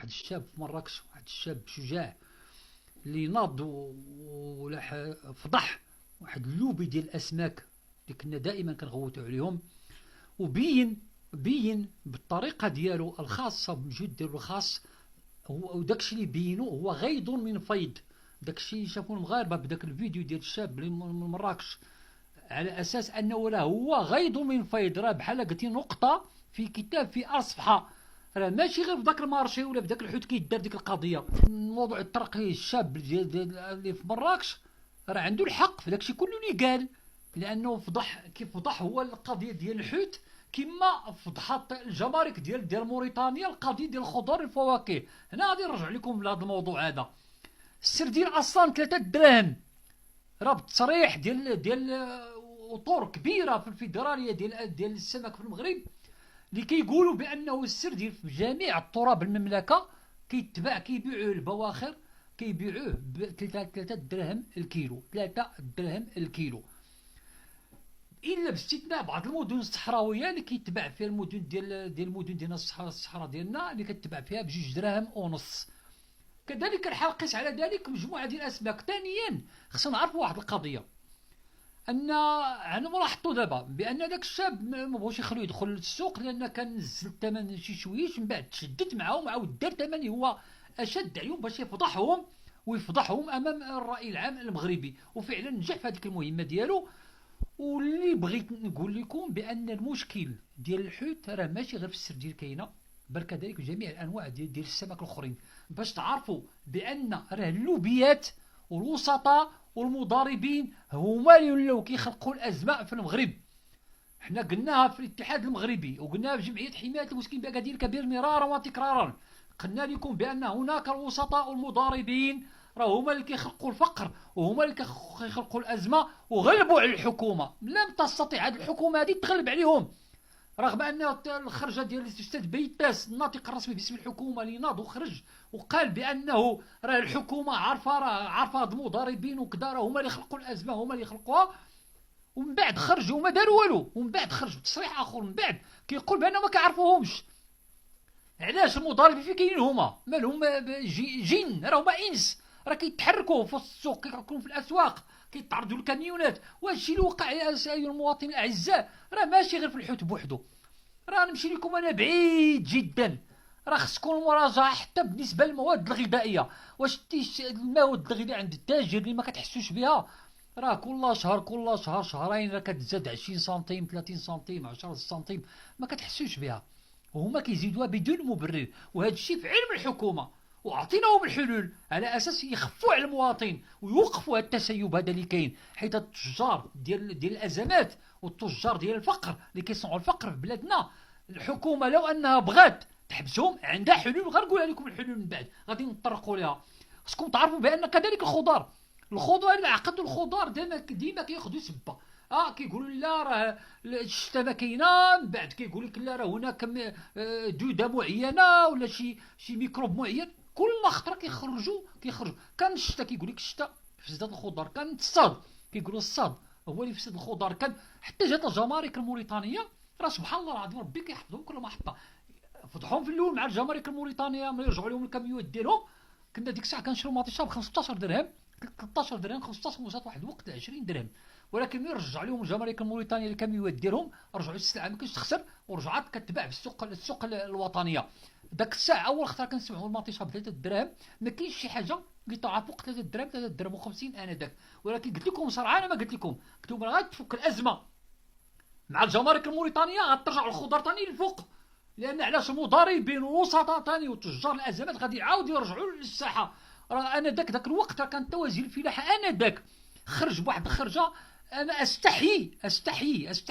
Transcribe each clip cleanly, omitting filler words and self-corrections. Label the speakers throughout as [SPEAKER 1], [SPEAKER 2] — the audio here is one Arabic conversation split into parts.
[SPEAKER 1] واحد الشاب في مراكش، واحد الشاب شجاع اللي ناض ولا فضح واحد اللوبي ديال الاسماك اللي كنا دائما كنغوتوا عليهم، بين بالطريقه ديالو الخاصه بالمجهود ديالو الخاص. هو وداكشي اللي بينو هو غيض من فيض. داكشي اللي شافوا المغاربه بداك الفيديو ديال الشاب اللي من مراكش، على اساس انه راه هو غيض من فيض، راه بحال قلتي نقطه في كتاب في صفحه، راه ماشي غير في ذاك المارشي ولا في ذاك الحوت كيدار ديك القضيه. موضوع الترقي الشاب ديال اللي في مراكش راه عنده الحق في داكشي كله اللي قال، لانه فضح كيف فضح هو القضيه ديال الحوت، كما فضحت الجمارك ديال موريتانيا القضيه ديال الخضر والفواكه. هنا غادي نرجع لكم لهذا الموضوع هذا. السردين اصلا 3 دراهم، راه بالتصريح ديال اطور كبيره في الفيدراليه ديال السمك في المغرب، اللي كيقولوا بانه السردين في جميع التراب المملكه كيبيعوه البواخر، كيبيعوه ب 3 دراهم الكيلو، 3 دراهم الكيلو، الا باستثناء بعض المدن الصحراويه اللي كيتباع فيها المدن ديال المدن ديالنا الصحراء ديالنا اللي كتباع فيها ب2 دراهم ونص. كذلك الحال قيس على ذلك مجموعه ديال الاسماك. ثانيا خصنا نعرفوا واحد القضيه، ان انا ملاحظتو دابا بان داك الشاب ما بغاوش يخلوه يدخل للسوق، لان كان نزل الثمن شي شويش، من بعد تشدت معاهم عاود دار ثمن هو اشد عليهم باش يفضحهم ويفضحهم امام الراي العام المغربي، وفعلا نجح في هذيك المهمه ديالو. واللي بغيت نقول لكم بان المشكل ديال الحوت راه ماشي غير في السردين كاينه، بل كذلك جميع الانواع ديال السمك الاخرين، باش تعرفوا بان راه اللوبيات والوسطاء والمضاربين هما اللي ولاو كيخلقوا الازمه في المغرب. حنا قلناها في الاتحاد المغربي وقلناها في جمعيه حمايه المسكين باكادير الكبير مرارا وتكرارا، قلنا لكم بان هناك الوسطاء والمضاربين راه هما اللي كيخلقوا الفقر وهما اللي كيخلقوا الازمه وغلبوا على الحكومه. لم تستطيع هذه الحكومه هذه تغلب عليهم، رغم ان الخرجه ديال الاستاذ بيتاس الناطق الرسمي باسم الحكومه اللي ناض وخرج وقال بانه راه الحكومه عارفه هاد المضاربين وكذا، راه هما اللي خلقوا الازمه هما اللي خلقوها، ومن بعد خرج وما داروا والو، ومن بعد خرج بتصريح اخر من بعد كيقول بانه ما كيعرفوهمش. علاش المضاربين فين كاينين هما؟ مالهم جن؟ راه هما انس، راه كيتحركوا في السوق، كيكونوا في الاسواق، كيتعرضوا للكاميونات. والشيء اللي وقع يا المواطنين الاعزاء راه ماشي غير في الحوت بوحدو، راه نمشي لكم انا بعيد جدا. راه خصكم المراجعه حتى بالنسبه للمواد الغذائيه. واش المواد الغذائيه عند التاجر اللي ما كتحسوش بها راه كل شهر شهرين راه كتزاد 20 سنتيم 30 سنتيم 10 سنتيم، ما كتحسوش بها، وهما كيزيدوها بدون مبرر. وهذا الشيء في علم الحكومه، وعطيناهم الحلول على اساس يخفوا على المواطن ويوقفوا هذا التسيب هذا اللي كاين، حيت التجار ديال الازمات والتجار ديال الفقر اللي كيصنعوا الفقر في بلادنا، الحكومه لو انها بغات تحبسهم عندها حلول، غنقولها لكم الحلول من بعد غادي نطرقوا لها. خصكم تعرفوا بان كذلك الخضار اللي عقدوا الخضار ديما كياخذوا سبه. كيقولوا لا راه الشتاء ما كاينه، من بعد كيقول لك لا راه هناك دوده معينه ولا شي ميكروب معين، كل خطره كيخرجوا. كان الشتاء كيقول لك الشتاء فسدت الخضار، كان الصاد كيقولوا الصاد هو اللي فسد الخضار، كان حتى جات الجمارك الموريتانيه راه سبحان الله العظيم ربي كيحفظهم كل محطه. فضحهم في الاول مع الجمارك الموريتانيه، ملي يرجعوا لهم الكاميوات ديالهم كنا ديك الساعه كنشريو مطيشه ب 15 درهم 13 درهم 15، وصلت واحد الوقت ل 20 درهم. ولكن ملي رجع لهم الجمارك الموريتانيه الكاميوات ديالهم رجعوا السلعه ما كانتش تخسر ورجعت كتباع في السوق الوطنيه. داك الساعه اول خطره كنسمعوا المطيشه ب 3 دراهم، ما كاينش شي حاجه اللي طلع فوق 3 دراهم 3 دراهم و50 انا داك. ولكن قلت لكم صراحه انا ما قلت لكم غتفك الازمه مع الجمارك الموريتانيه غترجع الخضر ثاني للفوق، لان علاش المضاربين والوسطاء ثاني وتجار الازمات غادي يعاودوا يرجعوا للساحه. راه انا داك الوقت راه كان توازي الفلاحه انا داك خرج بواحد الخرجه انا استحي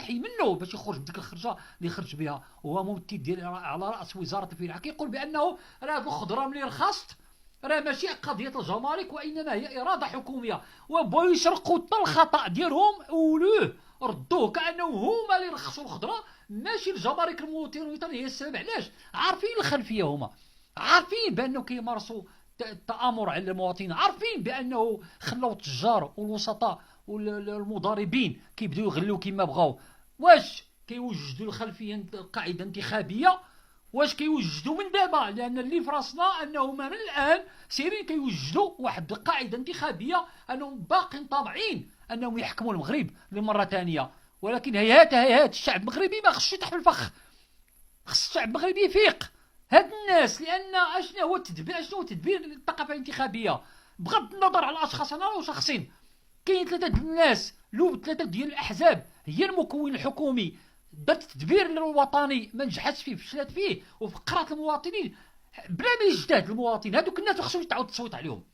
[SPEAKER 1] منه باش يخرج بديك الخرجه اللي خرج بها، وهو ممثل ديال على راس وزاره الفلاحه كيقول بانه راه الخضره ملي رخصت راه ماشي قضيه الجمارك وانما هي اراده حكوميه، وبغاو يسرقوا حتى الخطا ديالهم اولوه ردوه كانه هما اللي رخصوا الخضره ماشي الجمارك الموريتانيه هي السبب. علاش؟ عارفين الخلفيه، هما عارفين بانه كيمارسوا التآمر على المواطنين، عارفين بانه خلاو التجار والوسطاء والمضاربين كيبداو يغلوا كما بغاو. واش كيوجدوا الخلفيه قاعده انتخابيه واش كيوجدوا من دابا؟ لان اللي في راسنا انهم من الان سيرين كيوجدوا واحد القاعده انتخابيه انهم باقين طامعين انهم يحكموا المغرب لمره ثانيه، ولكن هيهات هيهات الشعب المغربي ما خصش يطيح في الفخ. خص الشعب المغربي يفيق هاد الناس، لان اشنو هو تدبير الثقافه الانتخابيه بغض النظر على الاشخاص انا وشخصين. كاين ثلاثه الناس ثلاثه ديال الاحزاب هي المكون الحكومي درت تدبير الوطني ما نجحتش فيه، فشلت فيه وفقرات المواطنين بلا ما يجتهد المواطن. هذوك الناس خصهم تعاود تصوت عليهم،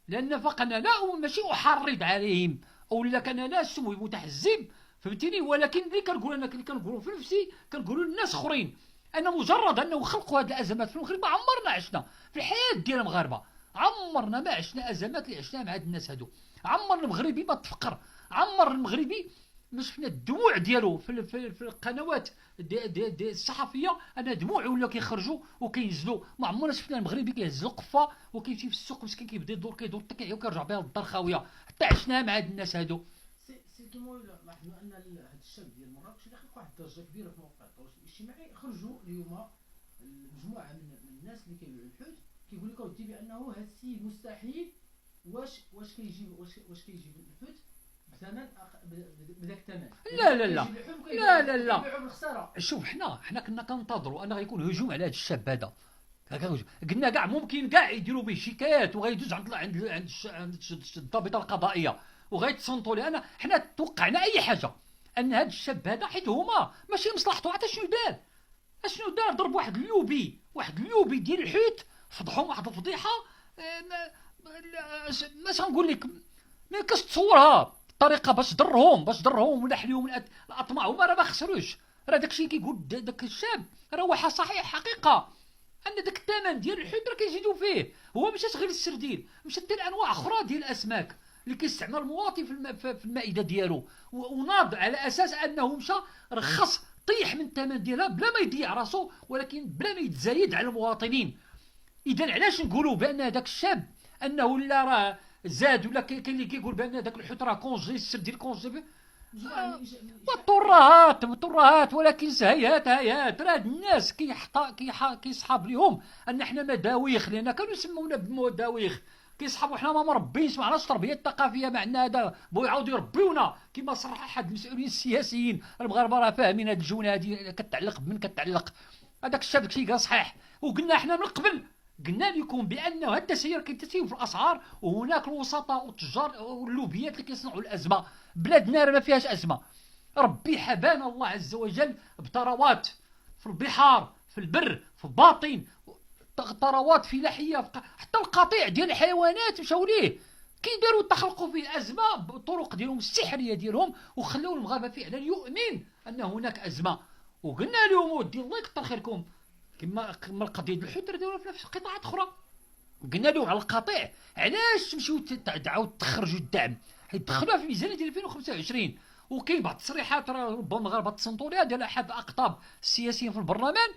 [SPEAKER 1] لان فقط انا ماشي احرض عليهم او لا كان لا سموي متحزب فهمتيني، ولكن اللي كنقول انا اللي كنقولوا في نفسي كنقولوا للناس اخرين ان مجرد انه خلقوا هذه الازمات في المغرب ما عمرنا عشنا في الحياه ديال المغاربه، عمرنا ما عشنا ازمات اللي عشناها مع هاد الناس هادو. عمر المغربي ما تفقر، عمر المغربي ما شفنا الدموع ديالو في القنوات دي الصحفيه، انا دموع ولاو كيخرجوا وكينزلوا. ما عمرنا شفنا المغربي كيهز القفه وكيمشي في السوق مسكين كيبدا يدور التكعيه وكيرجع بها للدار خاويه. حتى عشناها مع هاد الناس هادو.
[SPEAKER 2] سي كيما لاحظنا ان هذا الشاب ديال مراكش اللي خلق واحد الضجه كبيره في موقع التواصل الاجتماعي، خرجوا اليوم مجموعه من الناس اللي كيبيعوا الحوت كيقول لك اودي بانه هذا السيد مستحيل واش كيجيب الحوت بثمن بذاك الثمن.
[SPEAKER 1] لا شوف حنا كنا كننتظروا ان غيكون هجوم على هذا الشاب هذا. قلنا كاع ممكن كاع يديروا به شكايات وغيدوز عند الضابطه القضائيه وغيتصنتوا ليه. حنا توقعنا اي حاجه ان هذا الشاب هذا حيت هما ماشي مصلحته. حتى شنو دار ضرب واحد اللوبي ديال الحوت، فضحهم واحد الفضيحه ما نقول لك ما كاش تصورها الطريقه باش ضرهم ونحليهم الاطماع. هما راه ما خسروش، راه داكشي كيقول داك الشاب راه صحيح حقيقه ان داك الثمن ديال الحوت راه كيزيدوا فيه. هو مشات غير السردين، مشات حتى انواع اخرى ديال الاسماك اللي كيستعمل المواطن في المائده ديالو، وناض على اساس انه مشى رخص طيح من الثمن ديالها بلا ما يضيع راسو ولكن بلا ما يتزايد على المواطنين. اذا علاش نقولوا بان هذاك الشاب انه لا راه زاد، ولا كاين اللي كيقول بان هذاك الحوت راه كونجي السردين كونجي بالطرهات ولكن هيهات راه الناس كيصحاب ليهم ان احنا مداويخ، لان كانوا يسمونا بمداويخ كيصحابوا. حنا ما مربينش، ما عرفناش التربيه الثقافيه، مع ان هذا بغاو يعاودوا يربيونا كما صرح احد المسؤولين السياسيين. المغاربه راه فاهمين هذه الجونه هذه كتعلق بمن كتعلق. هذاك الشاب داكشي قال صحيح، وقلنا حنا من قبل قلنا لكم بان هذا التسيير كاين تسيير في الاسعار، وهناك الوسطاء والتجار واللوبيات اللي كيصنعوا الازمه. بلادنا راه ما فيهاش ازمه، ربي حبانا الله عز وجل بثروات في البحار في البر في الباطن، ثروات فلاحيه، حتى القطيع ديال الحيوانات مشاو ليه كيداروا تخلقوا فيه ازمه بالطرق ديالهم السحريه ديالهم، وخلاو المغاربه فعلا يؤمن ان هناك ازمه. وقلنا لهم ودي الله يكثر خيركم كما القضيه ديال الحوت داروها في قطاعات اخرى. قلنا لهم على القطيع علاش تمشيو تعاود تخرجوا الدعم، حيت دخلوها في ميزانيه ديال 2025. وكاين بعض التصريحات راه ربما المغاربه تصنتوا لها ديال احد الاقطاب السياسيين في البرلمان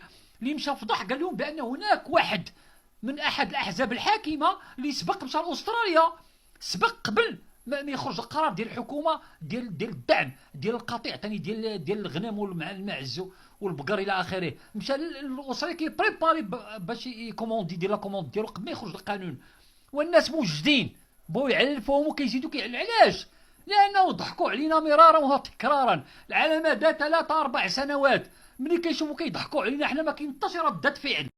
[SPEAKER 1] اللي مشى فضح قال لهم بان هناك واحد من احد الاحزاب الحاكمه اللي سبق مشى لاستراليا، سبق قبل ما يخرج القرار ديال الحكومه ديال الدعم ديال القطيع ثاني ديال الغنم والماعز والبقر الى اخره. مشى لاستراليا كيبريباري باش يكوموندي يدير لا كوموند ديالو قبل ما يخرج القانون. والناس موجدين بغاو يعلفوهم وكيزيدوا علاش؟ لانه ضحكوا علينا مرارا وتكرارا على مدى 3-4 سنوات. ملي كيشوفوا كيضحكوا علينا حنا ما كاين حتى شي ردة فعل.